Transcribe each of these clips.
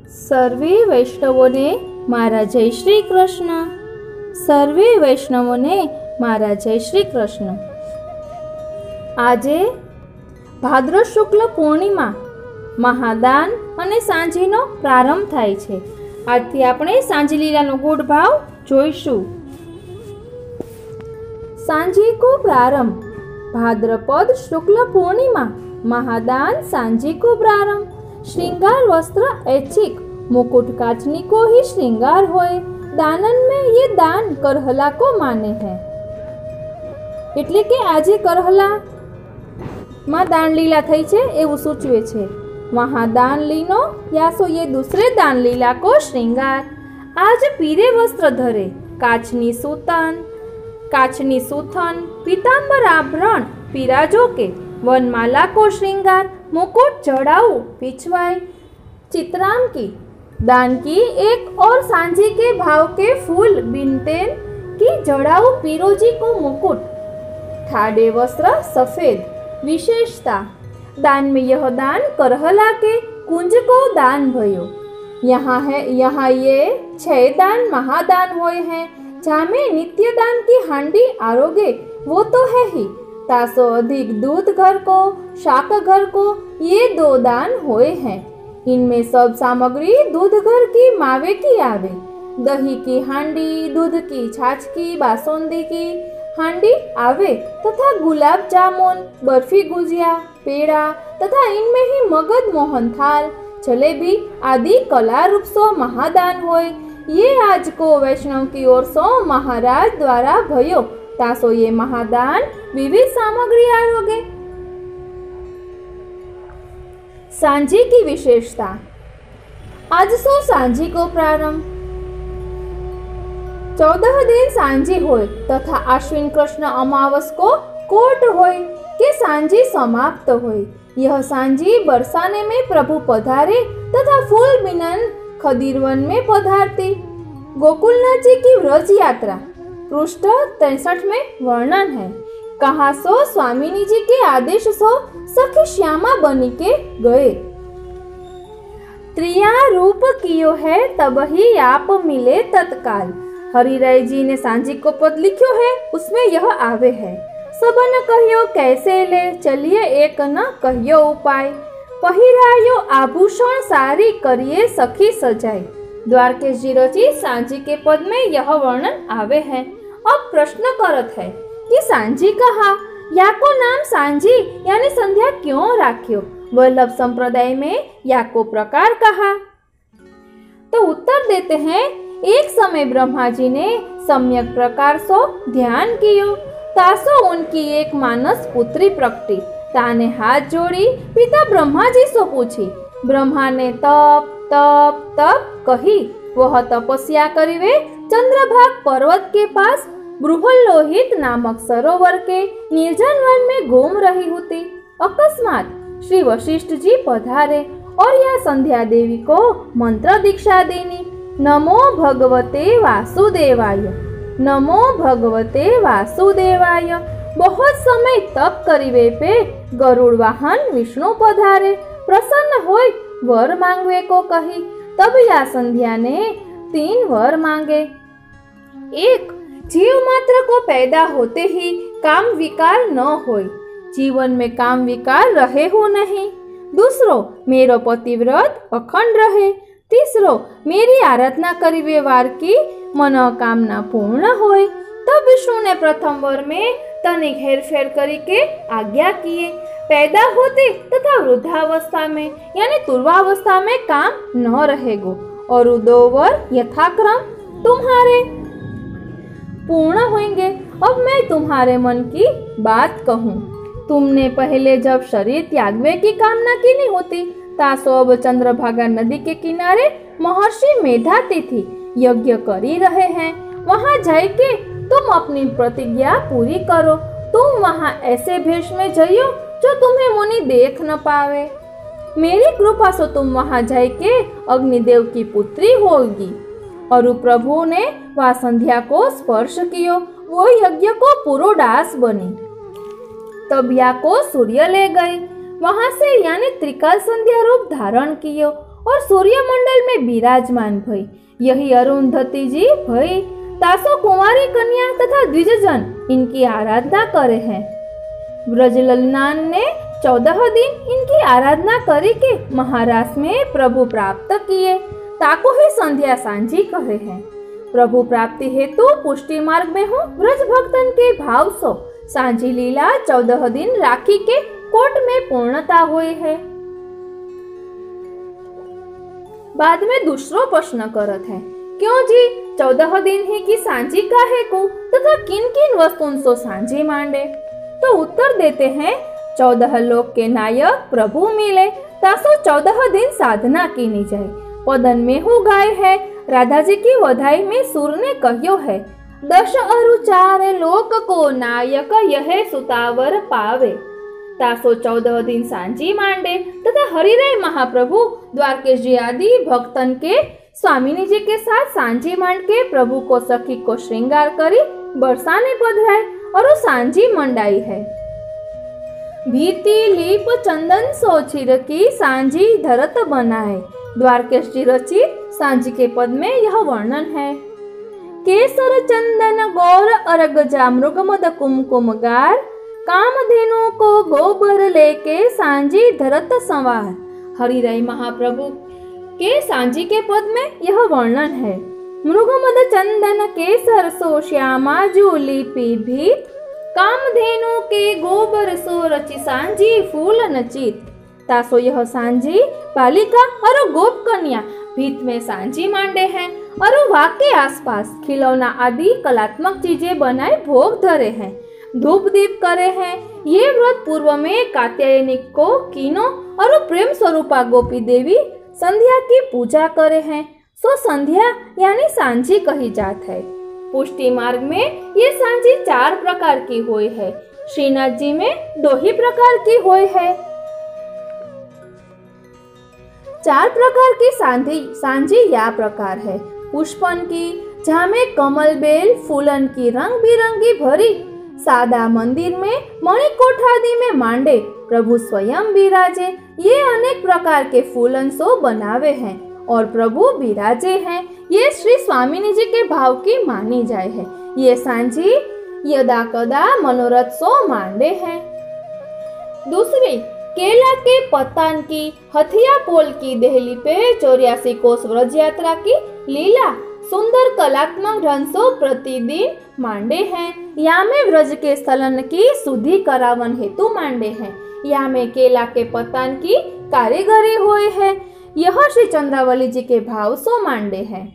सर्वे वैष्णवोने मारा जय श्री कृष्ण। सर्वे वैष्णवोने मारा जय श्री कृष्ण। आजे भाद्र शुक्ल पूर्णिमा महादान अने सांजीनो प्रारंभ थाय छे। आजथी आपणे सांजी लीलानो गुण भाव जोईशुं। सांजी को प्रारंभ भाद्रपद शुक्ल पूर्णिमा महादान सांजी को प्रारंभ। श्रृंगार वस्त्र ऐच्छिक मुकुट काचनी को ही श्रृंगार होए। दानन में ये दान करहला को माने है। એટલે કે આજે કરહલા માં દાન लीला થઈ છે એવું સૂચવે છે। वहाँ दान लीनो यासो ये दूसरे दान लीला को श्रृंगार। आज पीरे वस्त्र धरे काचनी सूथन पीतांबर आभरण पीराजो के वनमाला को श्रृंगार। मुकुट जड़ाऊ पिछवाई चित्राम की दान की एक और सांझी के भाव के फूल बिनतेन की जड़ाऊ पीरोजी को मुकुट। ठाडे वस्त्र सफेद विशेषता दान में यह दान करहला के कुंज को दान भयो। यहाँ ये 6 दान महादान होए हैं। जामे नित्य दान की हांडी आरोगे वो तो है ही। तासो अधिक दूध घर को शाक घर को ये 2 दान होए हैं। इनमें सब सामग्री दूध घर की मावे की आवे। दही की हांडी दूध की छाछ की बासुंदी की हांडी आवे तथा गुलाब जामुन बर्फी गुजिया पेड़ा तथा इनमें ही मगध मोहन थाल जलेबी आदि कला रूप सो महादान होए। ये आज को वैष्णव की ओर सो महाराज द्वारा भयो। तासो ये महादान विविध सामग्री आरोगे। सांझी की विशेषता आज सो सांझी को प्रारंभ 14 दिन सांझी होय तथा आश्विन कृष्ण अमावस को कोट होय के सांझी समाप्त होय। यह सांझी बरसाने में प्रभु पधारे तथा फूल बिनन खदीरवन में पधारती। गोकुलनाथ जी की व्रज यात्रा पृष्ठ 63 में वर्णन है। कहा सो स्वामिनी जी के आदेश सो सखी श्यामा बनी के गए। त्रिया रूप कियो है तब ही आप मिले तत्काल। हरिराय जी ने सांझी को पद लिखो है उसमें यह आवे है। सबन कहियो कैसे ले चलिए एक न कहियो उपाय। पहिरायो आभूषण सारी करिए सखी सजाई। द्वारकेश जी रची सांझी के पद में यह वर्णन आवे है। अब प्रश्न करत है कि सांझी कहा या को नाम सांझी यानी संध्या क्यों राख्यो। वल्लभ संप्रदाय में या को प्रकार कहा। तो उत्तर देते हैं एक समय ब्रह्मा जी ने सम्यक प्रकार सो ध्यान कियो। तासो उनकी एक मानस पुत्री प्रकटी। ताने हाथ जोड़ी पिता ब्रह्मा जी सो पूछी। ब्रह्मा ने तप तप तप कही। वह तपस्या करीवे चंद्रभाग पर्वत के पास बृहल्लोहित नामक सरोवर के निर्जन वन में घूम रही होती। अकस्मात श्री वशिष्ठ जी पधारे और यह संध्या देवी को मंत्र दीक्षा देनी। नमो भगवते वासुदेवाय नमो भगवते वासुदेवाय। बहुत समय तप करीवे पे गरुड़ वाहन विष्णु पधारे। प्रसन्न होय वर मांगवे को कही। तब या संध्या ने 3 वर मांगे। एक जीव मात्र को पैदा होते ही काम विकार न होय। जीवन में काम विकार रहे हो नहीं। दूसरो मेरो पतिव्रत अखंड रहे। तीसरो मेरी आराधना करीवे वार की मनोकामना पूर्ण होय। तब विष्णु ने प्रथम वर में तनिक हेरफेर करी के आज्ञा किए। पैदा होते तथा वृद्धावस्था में यानी तुर्वावस्था में काम न रहेगो। और 2 वर यथाक्रम तुम्हारे पूर्ण होंगे। अब मैं तुम्हारे मन की बात कहूँ। तुमने पहले जब शरीर त्यागवे की कामना की नहीं होती तासो अब चंद्रभागा नदी के किनारे महर्षि मेधातिथि यज्ञ करी रहे हैं। वहाँ जाके तुम अपनी प्रतिज्ञा पूरी करो। तुम वहाँ ऐसे भेष में जाइयो जो तुम्हें मुनि देख न पावे। मेरी कृपा से तुम वहाँ जाके अग्निदेव की पुत्री होगी। और प्रभु ने वह संध्या को स्पर्श कियो। वो यज्ञ को पुरोडास बनी। तब या को सूर्य ले गई। वहां से यानी त्रिकाल संध्या रूप धारण कियो और सूर्यमंडल में विराजमान भई। यही अरुंधति जी भई। तासो कुंवारी कन्या तथा द्विजजन इनकी आराधना करे हैं। ब्रजललनान ने 14 दिन इनकी आराधना करी के महाराज में प्रभु प्राप्त किए। ताको ही संध्या सांझी कहे हैं। प्रभु प्राप्ति हेतु पुष्टि मार्ग में हूँ ब्रज भक्तन के भाव सो सांझी लीला 14 दिन राखी के कोट में पूर्णता हुई है। बाद में दूसरो प्रश्न करत है, क्यों जी 14 दिन ही की सांझी काहे को तथा किन किन वस्तुओं सो सांझी मांडे? तो उत्तर देते हैं, 14 लोक के नायक प्रभु मिले तासो 14 दिन साधना कीनी जाए। पदन में हूँ गाय है। राधा जी की वधाई में सुर ने कह्यो है, 10 अरु 4 लोक को नायक यह सुतावर पावे। तासो 14 दिन सांझी मांडे तथा हरिराय महाप्रभु द्वारकेश जी आदि भक्तन के स्वामिनी जी के साथ सांझी मांड के प्रभु को सखी को श्रृंगार करी बरसाने पधराए और वो सांझी मंडाई है। भीति लीप चंदन सो छिरकी सांझी धरत बनाए। द्वारकेश जी रचित सांझी के पद में यह वर्णन है। केसर चंदन गौर अरगजा मृगमद कुमकुम गार, कामधेनु को गोबर लेके सांझी धरत संवार। हरिराय महाप्रभु के सांझी के पद में यह वर्णन है। मृगमद चंदन केसर सो श्यामा जूली भीत, कामधेनु के गोबर सो रचि सांझी फूल नचित। तासो यह सांझी बालिका और गोप कन्या भीत में सांझी मांडे हैं और वाक के आसपास खिलौना आदि कलात्मक चीजें बनाए भोग धरे हैं, धूप दीप करे हैं। ये व्रत पूर्व में कात्यायनी को कीनो और प्रेम स्वरूपा गोपी देवी संध्या की पूजा करे हैं, सो संध्या यानी सांझी कही जात है। पुष्टि मार्ग में ये सांझी 4 प्रकार की हुई है। श्रीनाथ जी में 2 ही प्रकार की हुई है। 4 प्रकार की सांझी या प्रकार है। पुष्पन की, जहाँ में कमल बेल फूलन की रंग बिरंगी भरी सादा मंदिर में मणिकोठ आदि में मांडे प्रभु स्वयं विराजे। ये अनेक प्रकार के फूलन सो बनावे हैं और प्रभु विराजे हैं। ये श्री स्वामिनी जी के भाव की मानी जाए है। ये सांझी यदा कदा मनोरथ सो मांडे हैं। दूसरी, केला के पत्तान की हथिया पोल की देहली पे 84 कोस व्रज यात्रा की लीला सुंदर कलात्मक ढंग से प्रतिदिन मांडे हैं। यहाँ में व्रज के स्थलन की शुद्धि करावन हेतु मांडे हैं। यहाँ में केला के पत्तान की कारीगरी हुई है। यह श्री चंद्रावली जी के भाव सो मांडे हैं।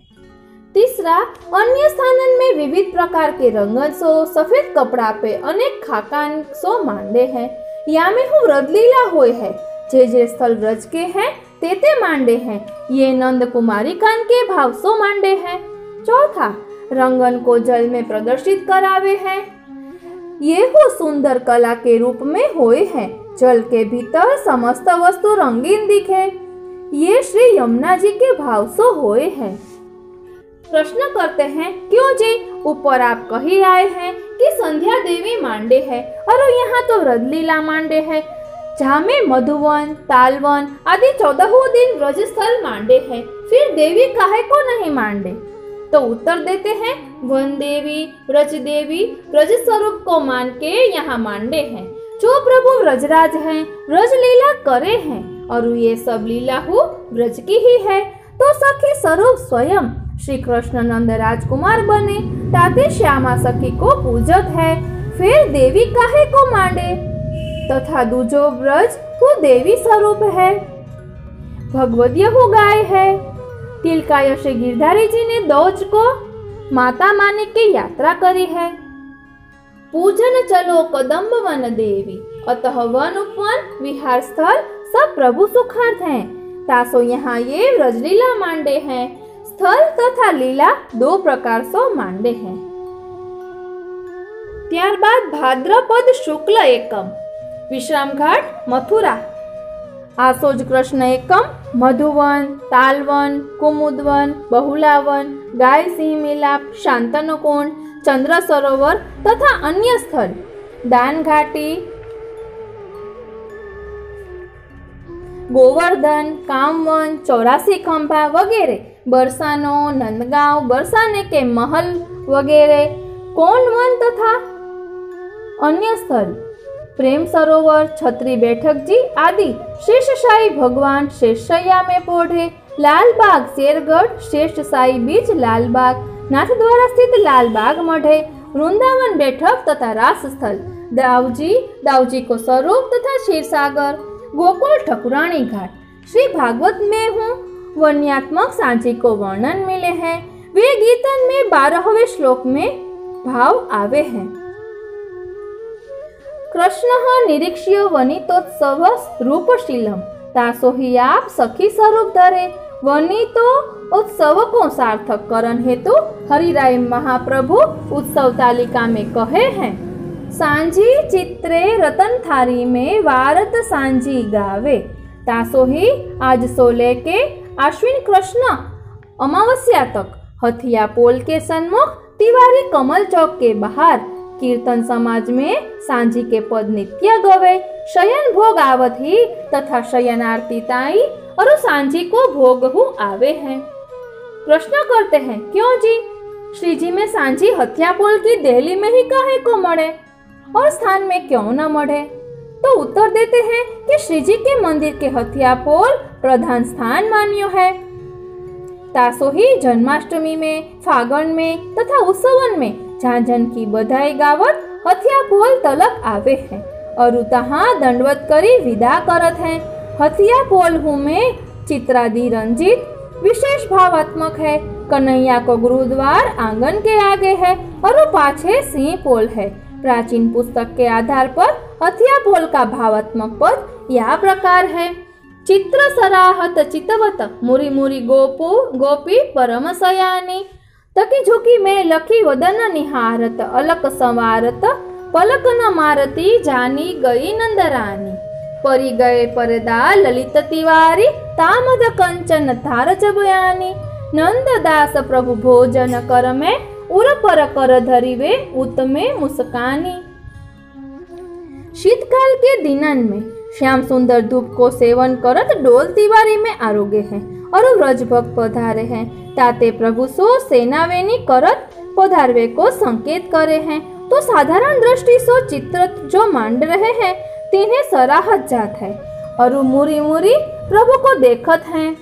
तीसरा, अन्य स्थानन में विविध प्रकार के रंगन सो सफेद कपड़ा पे अनेक खाकान सो मांडे हैं। यहाँ में हूँ व्रत लीला हुई है। जे स्थल व्रज के हैं तेते मांडे हैं। ये नंद कुमारी कान के भाव सो मांडे हैं। चौथा, रंगन को जल में प्रदर्शित करावे हैं। ये हो सुंदर कला के रूप में हुए हैं। जल के भीतर समस्त वस्तु रंगीन दिखे। ये श्री यमुना जी के भाव सो हुए हैं। प्रश्न करते हैं, क्यों जी ऊपर आप कही आए हैं कि संध्या देवी मांडे है और यहाँ तो व्रत लीला मांडे है, जहाँ में मधुवन तालवन आदि 14 दिन व्रज स्थल मांडे हैं, फिर देवी काहे को नहीं मांडे? तो उत्तर देते हैं, वन देवी व्रज स्वरूप को मान के यहाँ मांडे हैं। जो प्रभु व्रजराज हैं, व्रज लीला करे हैं और ये सब लीला हो व्रज की ही है। तो सखी स्वरूप स्वयं श्री कृष्ण नंद राजकुमार बने ताते श्यामा सखी को पूजत है, फिर देवी काहे को मांडे? तथा दूजो व्रज वो देवी स्वरूप है। भगवदीय हो गाय है। तिलकाय श्री गिरधारी जी ने दौज को माता माने की यात्रा करी है। पूजन चलो कदम्ब वन देवी, अतः वन उपवन विहार स्थल सब प्रभु सुखार्थ हैं। तासो यहाँ ये व्रजलीला मांडे हैं। स्थल तथा लीला 2 प्रकार से मांडे हैं। ત્યારબાદ ભાદ્રપદ શુક્લ એકમ વિશ્રામ ઘાટ મથુરા આસોજ કૃષ્ણ એકમ મધુવન તાલવન કુમુદવન બહુલાવન ગાય સિંહ મિલાપ શાંતનુકુંડ ચંદ્ર સરોવર તથા અન્ય સ્થળ દાન ઘાટી गोवर्धन, कामवन, 84 खंभा वगैरह, बरसानो, नंदगांव, बरसाने के महल वगैरह, कोंडवन तथा अन्य स्थल, प्रेम सरोवर, छत्री बैठक जी आदि, शेषशाही भगवान शेषशैया में पोढ़े, लालबाग, शेरगढ़, शेषशाही बीच, लालबाग, नाथद्वारा स्थित लालबाग मढ़े, वृंदावन बैठक तथा रास स्थल, दाऊजी को स्वरूप तथा क्षीरसागर, गोकुल ठकुरानी घाट। श्री भागवत में हूँ वर्ण्यात्मक सांची को वर्णन मिले हैं। वे गीतन में 12वें श्लोक में भाव आवे हैं। कृष्ण निरीक्ष्य वनितोत्सव रूपशीलम, तासो ही आप सखी स्वरूप धरे। वनितो उत्सव को सार्थक करण हेतु हरिराय महाप्रभु उत्सव तालिका में कहे हैं, सांझी चित्रे रतन थारी में वारत सांझी गावे। तासो ही आज सोले के आश्विन कृष्ण अमावस्या तक हथिया पोल के सन्मुख तिवारी कमल चौक के बाहर कीर्तन समाज में सांझी के पद नित्य गवे। शयन भोग आवत ही तथा शयन आरती ताई और सांझी को भोग हु आवे हैं। प्रश्न करते हैं, क्यों जी? श्री जी में सांझी हथिया पोल की देहली में ही काहे को मढ़े और स्थान में क्यों न मढ़े? तो उत्तर देते हैं कि श्री जी के मंदिर के हथिया पोल प्रधान स्थान मान्यो है। तासो ही जन्माष्टमी में, फागण में तथा उत्सवन में झांझन की बधाई गावत हथिया पोल तलक आवे हैं और तहाँ दंडवत करी विदा करत हैं। हथिया पोल हूँ में चित्रादि रंजित विशेष भावात्मक है। कन्हैया को गुरुद्वार आंगन के आगे है और पाछे सिंह पोल है। प्राचीन पुस्तक के आधार पर हथिया पोल का भावात्मक पद यह प्रकार है, चित्र सराहत चितवत मुरी मुरी गोपी परम सयानी, तकी झुकी में लखी वदन निहारत, अलक संवारत पलक न मारती जानी गई नंदरानी। परी गए परदा ललित तिवारी, तामद कंचन थार बयानी। नंददास प्रभु भोजन कर में, उर पर कर धरिवे उत्तमे मुस्कानी। शीतकाल के दिनन में श्याम सुंदर धूप को सेवन करत डोल तिवारी में आरोगे हैं और व्रज भक्त पधारे हैं। ताते प्रभु सो सेनावेनी करत पधारवे को संकेत करे हैं। तो साधारण दृष्टि सो चित्र जो मांड रहे हैं तिन्हें सराहत जात है और मुरी मुरी प्रभु को देखत हैं।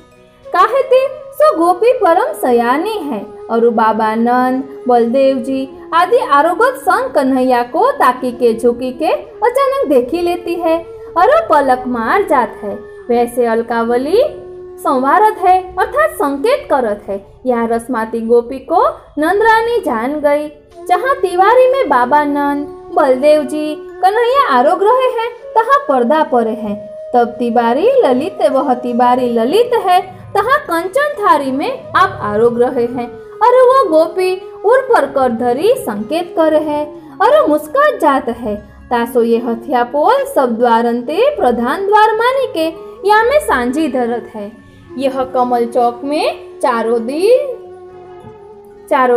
काहे ते सो गोपी परम सयानी है और बाबा नंद, बलदेव जी आदि आरोगत संग कन्हैया को ताकी के झुकी के अचानक देखी लेती है और पलक मार जात है। वैसे अलकावली संवारत है अर्थात संकेत करत है। यहाँ रसमाती गोपी को नंदरानी जान गई। जहाँ तिवारी में बाबा नंद, बलदेव जी, कन्हैया आरोग रहे हैं तहाँ पर्दा परे है। तब तिवारी ललित वह तिवारी ललित है, तहाँ कंचन थारी में आप आरोग रहे हैं और वो गोपी उर पर कर धरी संकेत करे है और मुस्कात जात है। तासो ये हथिया पोल सब द्वारंते प्रधान द्वार मानी के या में सांझी धरत है। यह कमल चौक में चारों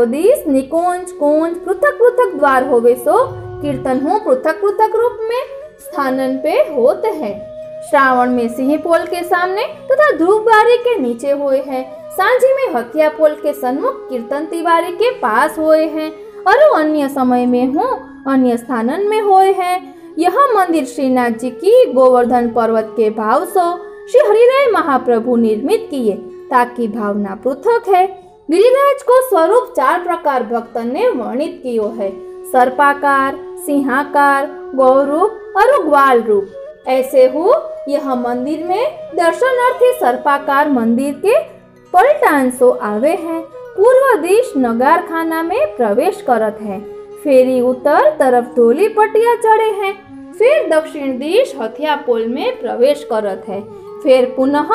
दिस निकुंज कुंज पृथक पृथक द्वार होवे सो कीर्तन हो पृथक पृथक रूप में स्थानन पे होते हैं। श्रावण में सिंह पोल के सामने तथा ध्रुव बारी के नीचे हुए हैं। सांझी में हथिया पोल के सन्मुख कीर्तन तिवारी के पास हुए हैं और अन्य समय में हो अन्य स्थानन में हुए हैं। यह मंदिर श्रीनाथ जी की गोवर्धन पर्वत के भाव सो श्री हरिराय महाप्रभु निर्मित किए ताकि भावना पृथक है। गिरिराज को स्वरूप 4 प्रकार भक्तन ने वर्णित कियो है, सर्पाकार, सिंहाकार, गौरूप और ग्वाल रूप। ऐसे हो यह मंदिर में दर्शनार्थी सर्पाकार मंदिर के पलटांसो आवे हैं। पूर्व दिश नगार खाना में प्रवेश करत है, फेरी उत्तर तरफ धोली पटिया चढ़े हैं, फिर दक्षिण दिश हथिया पोल में प्रवेश करत है, फिर पुनः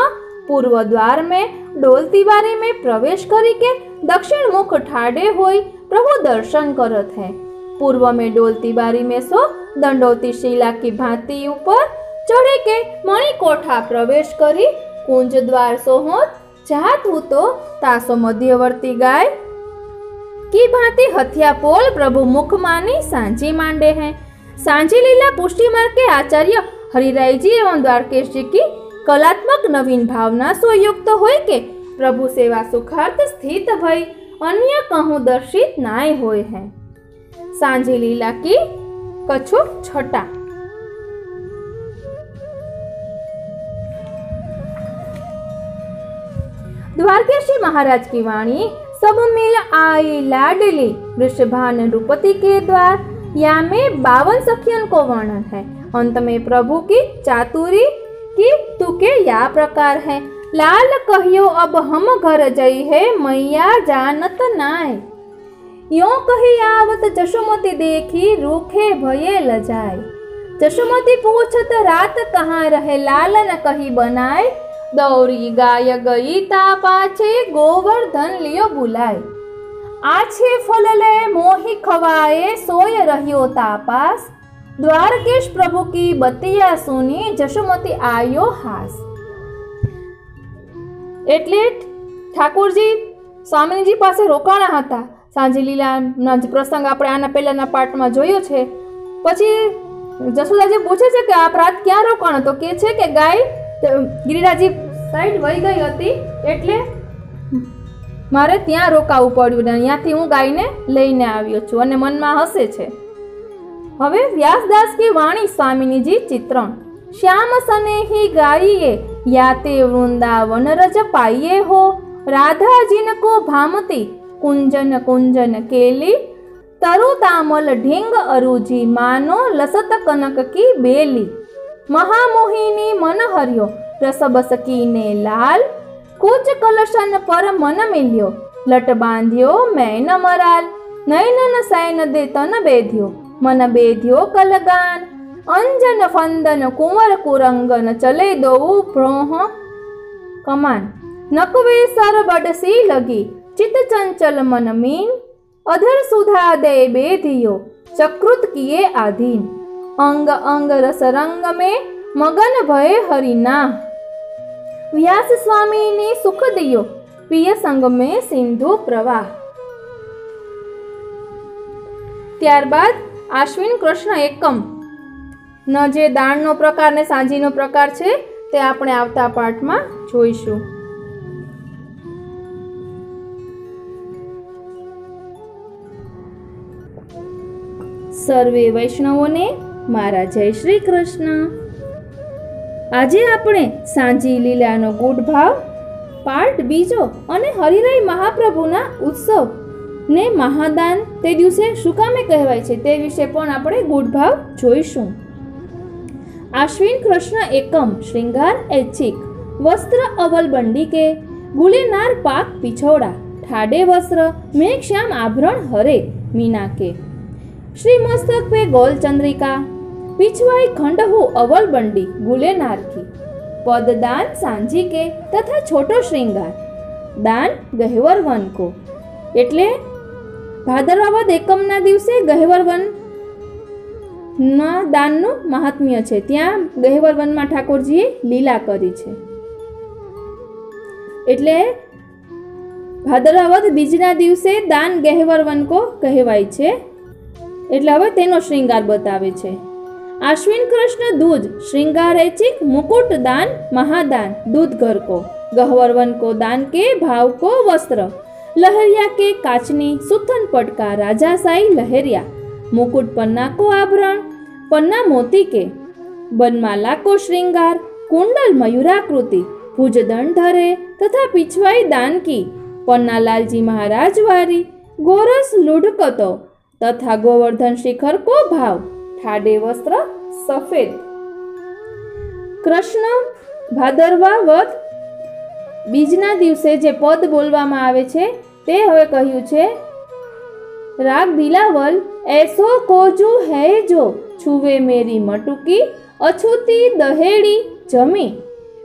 पूर्व द्वार में डोल तिवारी में प्रवेश करी के दक्षिण मुख ठाड़े हुई प्रभु दर्शन करत है। पूर्व में डोल तिवारी में सो दंडोती शिला की भांति ऊपर चढ़े के मणि कोठा प्रवेश करी कुंज द्वार सो होत चाहत हूँ तो तासो मध्यवर्ती गाय की भांति हथिया पोल प्रभु मुख मानी सांझी मांडे हैं। सांझी लीला पुष्टि मार्ग के आचार्य हरिराय जी एवं द्वारकेश जी की कलात्मक नवीन भावना सोयुक्त होय के प्रभु सेवा सुखार्थ स्थित भई अन्य कहूँ दर्शित नाय होय है। सांझी लीला की कछु छटा। द्वारकेशी महाराज की वाणी, सब मिल आई लाडली वृषभान रूपति के द्वार। या में 52 सखियन को वर्णन है। अंत में प्रभु की चातुरी की तुके या प्रकार है। लाल कहियो अब हम घर जई है मैया जानत नाय। यो कही आवत जशोमती देखी रूखे भये लजाय। जशोमती पूछत रात कहाँ रहे लाल न कही बनाए। दौड़ी गाय गई ता पाछे गोवर्धन लियो बुलाए। आछे फल ले मोही खवाए सोय रहियो तापास। द्वारकेश प्रभु की बतिया सुनी जशोमती आयो हास। એટલે ઠાકોરજી સ્વામીજી પાસે રોકાણા હતા। સાંજી લીલાનો પ્રસંગ આપણે આના પહેલાના પાર્ટમાં જોયો છે। પછી જશોદાજી પૂછે છે કે આ રાત ક્યાં રોકાણો, તો કે છે કે ગાય ગિરિરાજી સાઈડ વહી ગઈ હતી એટલે મારે ત્યાં રોકાવું પડ્યું ને અહીંયાથી હું ગાયને લઈને આવ્યો છું અને મનમાં હસે છે। હવે વ્યાસદાસ की वाणी स्वामिनीजी चित्रण। श्याम सनेही गाइए याते वृंदावन रज पाइए हो। राधा जिनको भामती कुंजन कुंजन केली। तरु तामल ढींग अरुजी मानो लसत कनक की बेली। महामोहिनी मन हरियो रसबस कीने लाल। कुछ कलशन पर मन मिलियो लट बांधियो मैन मराल। नैनन सैन दे तन बेध्यो मन बेध्यो कलगान। अंजन फंदन कुंवर कुरंगन चले दो प्रोह कमान। नकवे सर बडसी लगी चित चंचल मन मीन। अधर सुधा दे बेधियो चक्रुत किए आधीन। अंग अंग रस रंग में मगन भय हरिना। व्यास स्वामी ने सुख दियो प्रिय संग में सिंधु प्रवाह। त्यारबाद आश्विन कृष्ण एकम न जे दाणनो प्रकार ने सांजीनो प्रकार छे ते आपणे आवता पाठमां जोईशुं। सर्वे वैष्णवोने मारा जय श्री कृष्ण। આજે આપણે સાંજી લીલાનો ગુડ ભાવ પાર્ટ બીજો અને હરિરાય મહાપ્રભુના ઉત્સવ ને મહાદાન તે દિવસે શું કામે કહેવાય છે તે વિશે પણ આપણે ગુડ ભાવ જોઈશું। आश्विन कृष्ण एकम श्रृंगार ऐच्छिक। वस्त्र अवल बंडी के गुलेनार पाक पिछोड़ा। ठाडे वस्त्र मेघ श्याम आभरण हरे मीना के। श्री मस्तक पे गोल चंद्रिका पिछवाई खंडहु अवल बंडी गुलेनार की। पद दान सांझी के तथा छोटो श्रृंगार दान गहवर वन को। एटले भादरवा एकमना दिवसे गहवर वन ना दाननु महात्म्य छे। त्यां गहवर वनमा ठाकोरजीए लीला करी छे एटले भादरवा बीजना दिवसे दान गहवर वन को कहेवाय छे। एटले हवे तेनो श्रृंगार बतावे छे। आश्विन कृष्ण दूज श्रृंगार ऐच्छिक मुकुट दान महादान दूध घर को। गहवर वन को दान के भाव को वस्त्र। लहरिया के काचनी सुथन पटका राजाशाही लहरिया। मुकुट पन्ना को आभरण पन्ना मोती के। बनमाला को श्रृंगार कुंडल मयूराकृति। भुजदंड धरे तथा पिछवाई दान की। पन्ना लालजी महाराज वारी गोरस लुढ़कतो तथा गोवर्धन शिखर को भाव। ठाडे वस्त्र सफेद। कृष्ण भादरवा वद बीजना दिवसे जे पद बोलवामां आवे छे ते हवे कह्युं छे। राग दिलावल ऐसो कोजू है जो छुवे मेरी मटुकी। अछूती दहेड़ी जमी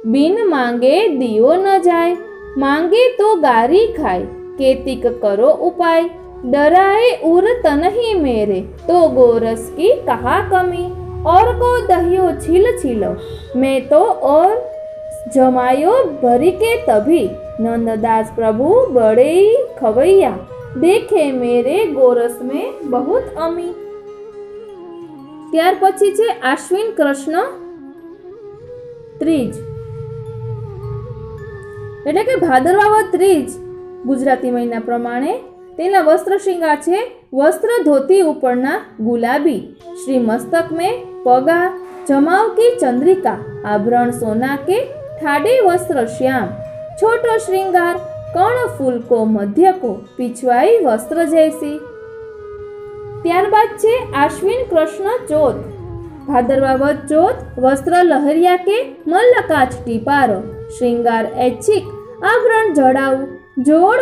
बिन मांगे दियो न जाए। मांगे तो गारी खाए केतिक करो उपाय। डराए उर तनही मेरे तो गोरस की कहा कमी। और को दहियो छिल छिलो मैं तो और जमायो भरी के तभी। नंददास प्रभु बड़े खवैया देखे मेरे गोरस में बहुत अमी। ત્યાર પછી છે આશ્વિન કૃષ્ણ ત્રીજ। એટલે કે ભાદરવા વદ ત્રીજ ગુજરાતી મહિના પ્રમાણે તેના વસ્ત્ર શ્રૃંગાર છે वस्त्र धोती उपरना गुलाबी, श्री मस्तक में पगा, जमाव की चंद्रिका, आभरण सोना के, ठाडे वस्त्र श्याम, छोटो श्रृंगार कर्ण फूल को मध्य को, पिछवाई वस्त्र जैसी। त्यारबाद छे आश्विन कृष्ण चौथ, भादरवा वद चौथ वस्त्र लहरिया के, मल्लकाच टीपारो, श्रृंगार ऐच्छिक, आभरण जड़ाऊ, जोड़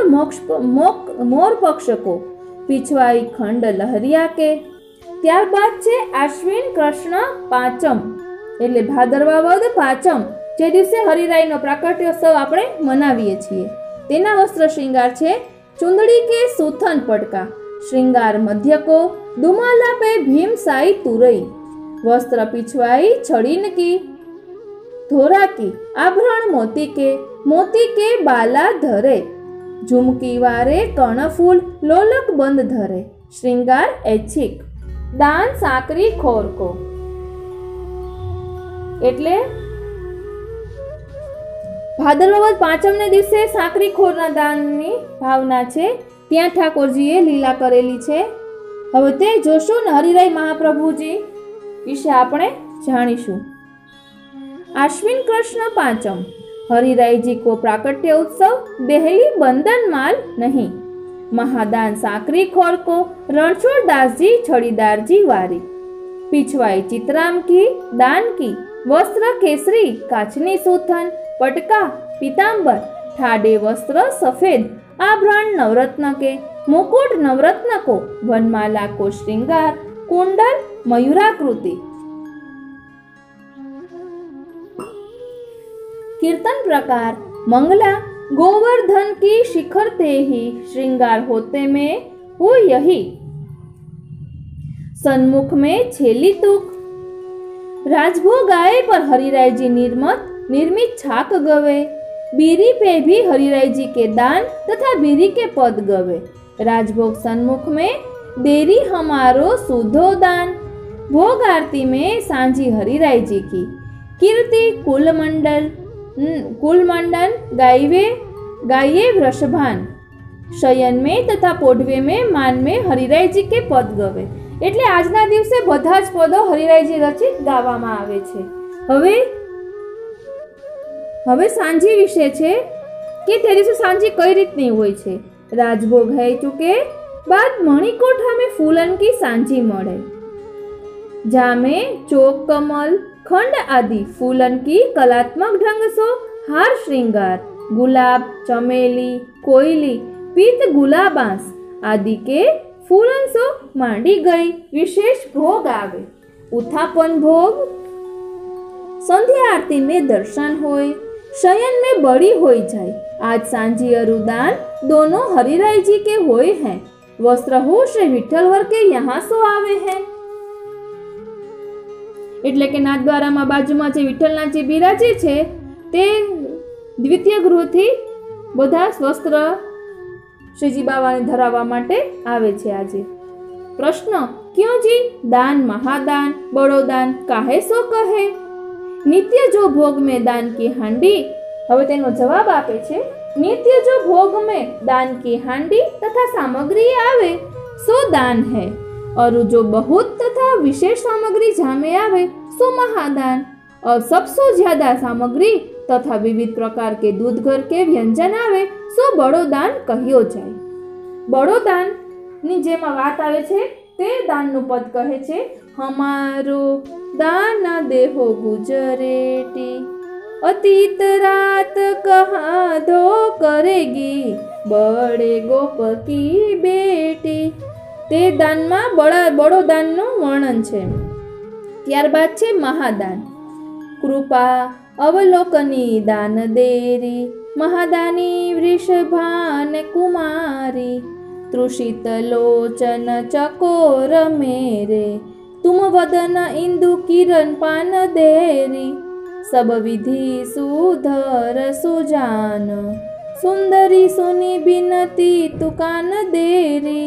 मोर पक्ष को, पिछवाई खंड लहरिया के। त्यारबाद छे आश्विन कृष्ण पाचम એટલે ભાદરવા વદ પાંચમ, જે દિવસે હરિરાયનો પ્રાકટ્યોત્સવ આપણે મનાવીએ છીએ। તેના વસ્ત્ર શ્રૃંગાર છે ચુંદડી के सूथन पटका, श्रृंगार मध्य को, दुमाला पे भीम साई तुरई, वस्त्र पिछवाई छड़ीन की, धोरा की, आभरण मोती के बाला धरे, झुमकी वारे कर्णफूल लोलक बंद धरे, श्रृंगार ऐच्छिक, दान साकरी खोर को। એટલે ભાદરવા વદ પાંચમને દિવસે સાકરી ખોરના દાનની ભાવના છે, ત્યાં ઠાકોરજીએ લીલા કરેલી છે। હવે તે જોશું ને હરિરાય મહાપ્રભુજી વિશે આપણે જાણીશું। आश्विन कृष्ण पांचम, हरिराय जी को प्राकट्य उत्सव, देहली बंदन माल नहीं, महादान साकरी खोर को, रणछोड़ दास जी छड़ीदार जी वारी, पिछवाई चित्राम की, दान की, वस्त्र केसरी, काचनी सूथन, पटका पीतांबर, ठाडे वस्त्र सफेद, आभरण नवरत्न के, मुकुट नवरत्न को, वनमाला को श्रृंगार, कुंडल मयूराकृति। कीर्तन प्रकार मंगला, गोवर्धन की शिखर ते ही, श्रृंगार होते में वो यही, सन्मुख में छेली तुक, राजभोग आए पर हरिराय जी निर्मित छाक गवे, बीरी पे भी हरिराय जी के दान तथा बीरी के पद गवे, राजभोग सन्मुख में देरी हमारो सुधो दान, भोग आरती में सांझी हरिराय जी की, कीर्ति कुल मंडन गाये वृषभान, शयन में तथा पोढ़वे में मान में हरिराय जी के पद गवे। એટલે આજના દિવસે બધા જ પદો હરિરાયજી રચિત ગાવામાં આવે છે। હવે સાંજી વિશે છે કે તે દિવસે સાંજી કઈ રીતની હોય છે। રાજભોગ હૈ ચુકે बाद મણિકોઠા में फूलन की सांझी મળે, जामे चोक कमल खंड आदि फूलन की कलात्मक ढंग सो हार श्रृंगार, गुलाब चमेली कोयली पीत गुलाबांस आदि के फूलन सो मांडी गई, विशेष भोग आवे, उथापन भोग, संध्या आरती में दर्शन होय, शयन में बड़ी होई जाए, आज सांझी अरुदान दोनों हरिराय जी के होय हैं, वस्त्र हो श्री विठ्ठलवर के यहाँ सो आवे हैं। એટલે કે નાથદ્વારામાં બાજુમાં જે વિઠ્ઠલનાથજી બિરાજે છે તે દ્વિતીય ગૃહથી બધા વસ્ત્ર શ્રીજી બાવાને ધરાવવા માટે આવે છે આજે। પ્રશ્ન, क्यों जी दान महादान बड़ो दान काहे सो कहे, नित्य जो भोग में दान की हांडी। હવે તેનો જવાબ આપે છે, नित्य जो भोग में दान की हांडी तथा सामग्री आवे सो दान है, और जो बहुत तथा विशेष सामग्री जामे आवे सो महादान, और सबसे ज्यादा सामग्री तथा विविध प्रकार के दूध घर के व्यंजन आवे सो बड़ो दान कहियो जाए। बड़ो दान ની જેમાં વાત આવે છે તે દાનનું પદ કહે છે, हमारो दान देहो गुजरेटी, अतीत रात कहाँ धो करेगी, बड़े गोप की बेटी। તે દાનમાં બડો દાનનું વર્ણન છે। ત્યારબાદ છે મહાદાન, કૃપા અવલોકની દાન દેરી, महादानी वृषभान कुमारी, तृषित लोचन चकोर मेरे, तुम वदन इंदु किरण पान देरी, सब विधि सुधर सुजान, सुंदरी सुनी बिनती तुकान देरी,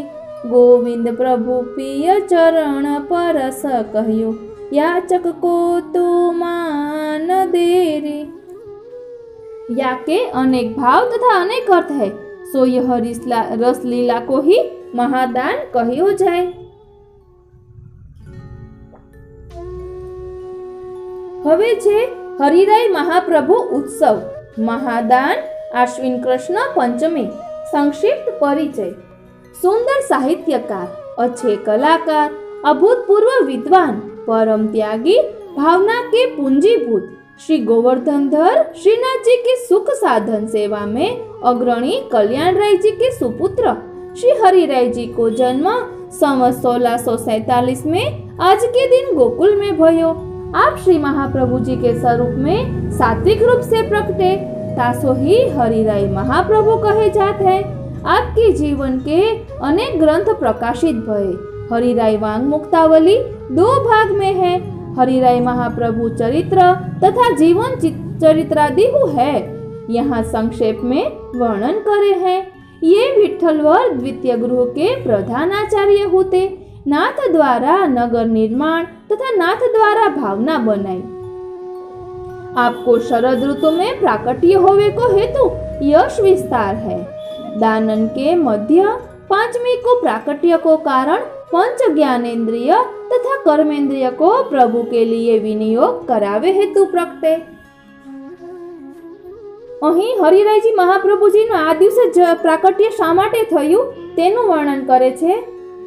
गोविंद प्रभु पिय चरण परस कहियो, याचक को तू मान देरी। या के अनेक भाव तथा अनेक अर्थ है, सो यह रस लीला को ही महादान कहो जाए। हवे छे हरिराय महाप्रभु उत्सव महादान आश्विन कृष्ण पंचमी। संक्षिप्त परिचय। सुंदर साहित्यकार, अच्छे कलाकार, अभूतपूर्व विद्वान, परम त्यागी, भावना के पूंजीभूत श्री गोवर्धनधर श्रीनाथ जी की सुख साधन सेवा में अग्रणी कल्याण राय जी के सुपुत्र श्री हरिराय जी को जन्म सन 1647 में आज के दिन गोकुल में भयो। आप श्री महाप्रभु जी के स्वरूप में सात्विक रूप से प्रकटे, तासो ही हरिराय महाप्रभु कहे जाते हैं। आपके जीवन के अनेक ग्रंथ प्रकाशित भये। हरिराय वांग मुक्तावली 2 भाग में है। हरिराय महाप्रभु चरित्र तथा जीवन चरित्रादि है, यहाँ संक्षेप में वर्णन करे हैं। ये विठ्ठलवर द्वितीय गृह के प्रधान आचार्य होते। नाथ द्वारा नगर निर्माण तथा नाथ द्वारा भावना बनाई। आपको शरद ऋतु में प्राकट्य होवे को हेतु यश विस्तार है। दानन के मध्य 5वीं को प्राकट्य को कारण पंच ज्ञानेन्द्रिय तथा कर्मेंद्रिय को प्रभु के लिए विनियोग करावे हेतु प्रकटे। અહીં હરિરાયજી મહાપ્રભુજીનું આ દિવસે પ્રાકટ્ય શા માટે થયું તેનું વર્ણન કરે છે।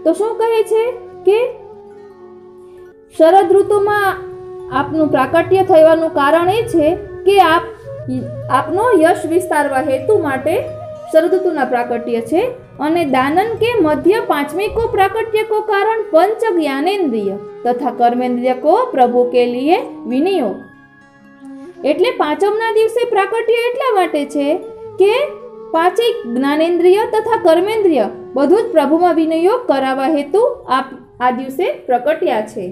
તો શું કહે છે કે શરદ ઋતુમાં આપનું પ્રાકટ્ય થવાનું કારણ એ છે કે આપનો યશ વિસ્તારવા હેતુ માટે શરદ ઋતુના પ્રાકટ્ય છે। અને દાનન કે મધ્ય 5वीं को प्राकट्य को कारण पंच ज्ञानेन्द्रिय तथा कर्मेंद्रिय को प्रभु के लिए विनियोग। એટલે પાંચમના દિવસે પ્રાકટ્ય એટલા માટે છે કે 5 જ્ઞાનેન્દ્રિય તથા કર્મેન્દ્રિય બધું જ પ્રભુમાં વિનિયોગ કરાવવા હેતુ આ દિવસે પ્રકટ્યા છે।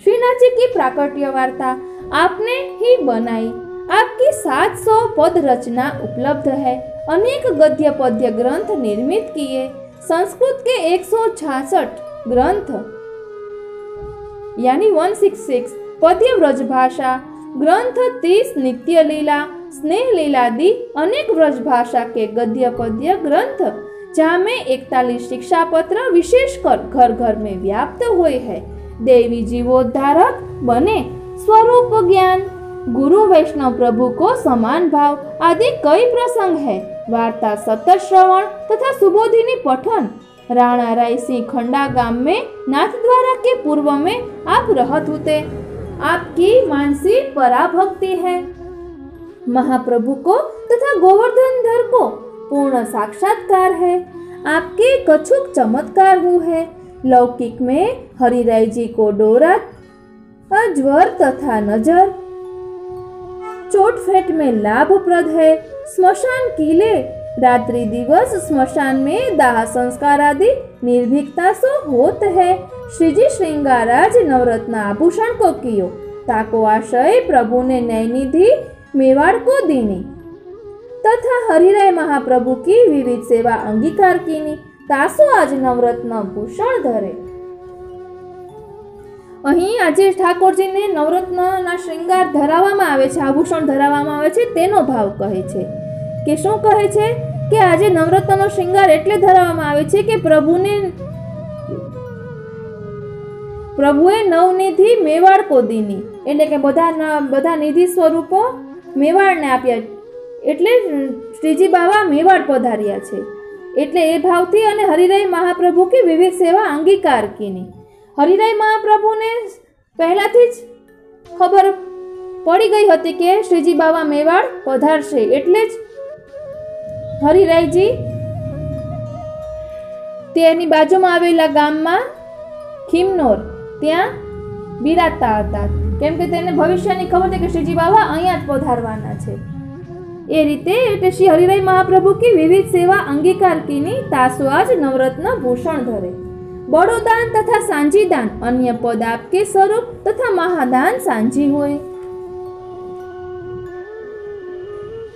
श्रीनाथ जी की प्राकट्य वार्ता आपने ही बनाई। आपकी 700 पद रचना उपलब्ध है। अनेक गद्य पद्य ग्रंथ निर्मित किए। संस्कृत के 166 ग्रंथ यानी 166 पद्य व्रज भाषा ग्रंथ, 30 नित्य लीला, स्नेह लीलादि अनेक व्रज भाषा के गद्य पद्य ग्रंथ, जहाँ में 41 शिक्षा पत्र विशेषकर घर घर में व्याप्त हुए हैं। देवी जीवोद्धारक बने, स्वरूप ज्ञान, गुरु वैष्णव प्रभु को समान भाव आदि कई प्रसंग है। वार्ता सतत श्रवण तथा सुबोधिनी पठन। राणा राय सिंह खंडा गांव में नाथ द्वारा के पूर्व में आप रहत होते। आपकी मानसिक पराभक्ति है। महाप्रभु को तथा गोवर्धनधर को पूर्ण साक्षात्कार है। आपके कछुक चमत्कार हुए। लौकिक में हरिराय जी को डोरा, ज्वर तथा नजर, चोटफेट में लाभप्रद है। स्मशान किले, रात्रि दिवस स्मशान में दाह संस्कार आदि निर्भीकता से होत है। श्रीजी श्रृंगाराज नवरत्न आभूषण को कियो, ताको आशय प्रभु ने न्यायनिधि मेवाड़ को दीनी तथा हरिराय महाप्रभु की विविध सेवा अंगीकार कीनी, तासो आज नवरत्न भूषण धरे। અહીં આજે ઠાકોરજીને નવરત્નના શ્રૃંગાર ધરાવવામાં આવે છે, આભૂષણ ધરાવવામાં આવે છે, તેનો ભાવ કહે છે કે શું કહે છે કે આજે નવરત્નનો શ્રૃંગાર એટલે ધરાવવામાં આવે છે કે પ્રભુએ નવનિધિ મેવાડ કો દીની, એટલે કે બધા નિધિ સ્વરૂપો મેવાડને આપ્યા, એટલે શ્રીજી બાવા મેવાડ પધાર્યા છે, એટલે એ ભાવથી અને હરિરાય મહાપ્રભુ की વિવિધ સેવા અંગીકાર કીની। હરિરાય મહાપ્રભુને પહેલાથી જ ખબર પડી ગઈ હતી કે શ્રીજી બાવા મેવાડ પધારશે, એટલે જ હરિરાયજી તેની બાજુમાં આવેલા ગામમાં ખીમનોર ત્યાં બિરાજતા હતા, કેમ કે તેને ભવિષ્યની ખબર છે કે શ્રીજી બાવા અહીંયા જ પધારવાના છે। એ રીતે એટલે શ્રી હરિરાય મહાપ્રભુ की વિવિધ સેવા અંગીકાર કીની, તાસુ આજ નવરત્ન ભૂષણ ધરે। बड़ोदान तथा सांझीदान अन्य पद आपके स्वरूप तथा महादान सांझी होए।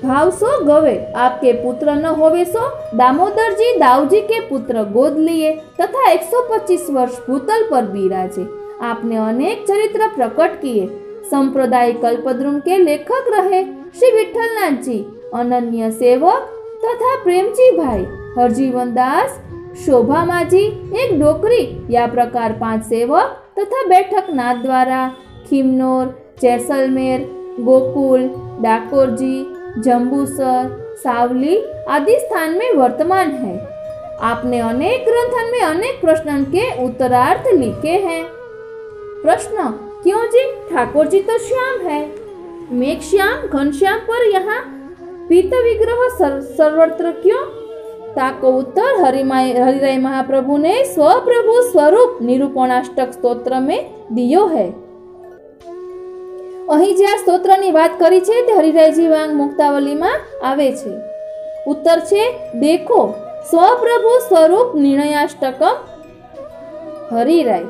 भाव सो गवे, आपके पुत्र न होवे सो दामोदर जी दाऊजी के पुत्र गोद लिए तथा 125 वर्ष भूतल पर बिराजे। आपने अनेक चरित्र प्रकट किए। संप्रदाय कल्पद्रुम के लेखक रहे। श्री विठ्ठलनाथ जी, अनन्य सेवक तथा प्रेमजी भाई, हरजीवन दास, शोभा माजी, एक डोकरी, या प्रकार 5 सेवक तथा बैठक नाथ द्वारा खिमनोर, जैसलमेर, गोकुल, डाकोर जी, जम्बूसर, सावली आदि स्थान में वर्तमान है। आपने अनेक ग्रंथन में अनेक प्रश्नों के उत्तरार्थ लिखे हैं। प्रश्न, क्यों जी? ठाकुर जी तो श्याम है, मेघश्याम घनश्याम, पर यहाँ पीत विग्रह सर्वत्र क्यों? ताको उत्तर हरिराय महाप्रभु ने स्वप्रभु स्वरूप निरूपणाष्टक स्तोत्र में दियो है। અહીં જે આ સ્તોત્રની વાત કરી છે તે હરિરાયજી વાંગ મુક્તાવલીમાં આવે છે। ઉત્તર છે, દેખો સ્વપ્રભુ સ્વરૂપ નિર્ણયાષ્ટકમ હરિરાય।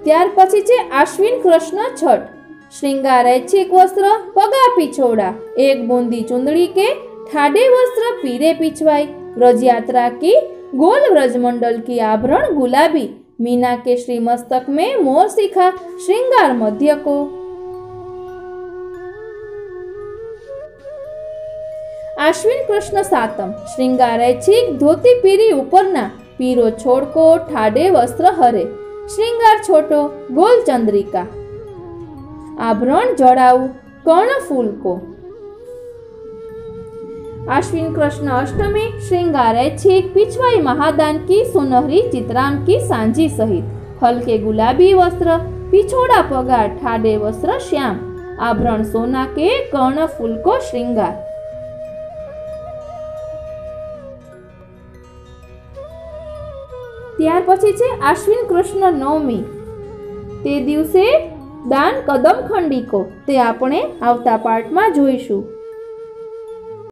ત્યાર પછી છે આશ્વિન કૃષ્ણ છઠ। श्रृंगार ऐच्छिक वस्त्र पगा पिछोड़ा, एक बूंदी चुंदड़ी के ठाडे वस्त्र पीरे पिछवाई, व्रज यात्रा की गोल व्रजमंडल की आभरण गुलाबी, मीना के श्री मस्तक में मोर शिखा, श्रृंगार मध्य को। आश्विन कृष्ण सातम, श्रृंगार ऐच्छिक धोती पीरी उपरना, पीरो छोड़को ठाडे वस्त्र हरे, श्रृंगार छोटो गोल चंद्रिका, आभरण जड़ाऊ कर्ण फूल को। आश्विन कृष्ण अष्टमी, श्रृंगार ऐच्छिक पिछवाई महादान की सुनहरी चित्राम की सांझी सहित, हल्के गुलाबी वस्त्र, पिछोड़ा पगा ठाडे वस्त्र श्याम, आभरण सोना के कर्ण फूल को श्रृंगार। त्यार पछी छे आश्विन कृष्ण नवमी, ते दिवसे दान कदम खंडी को, ते आपणे आवता पाठ में जोईशुं।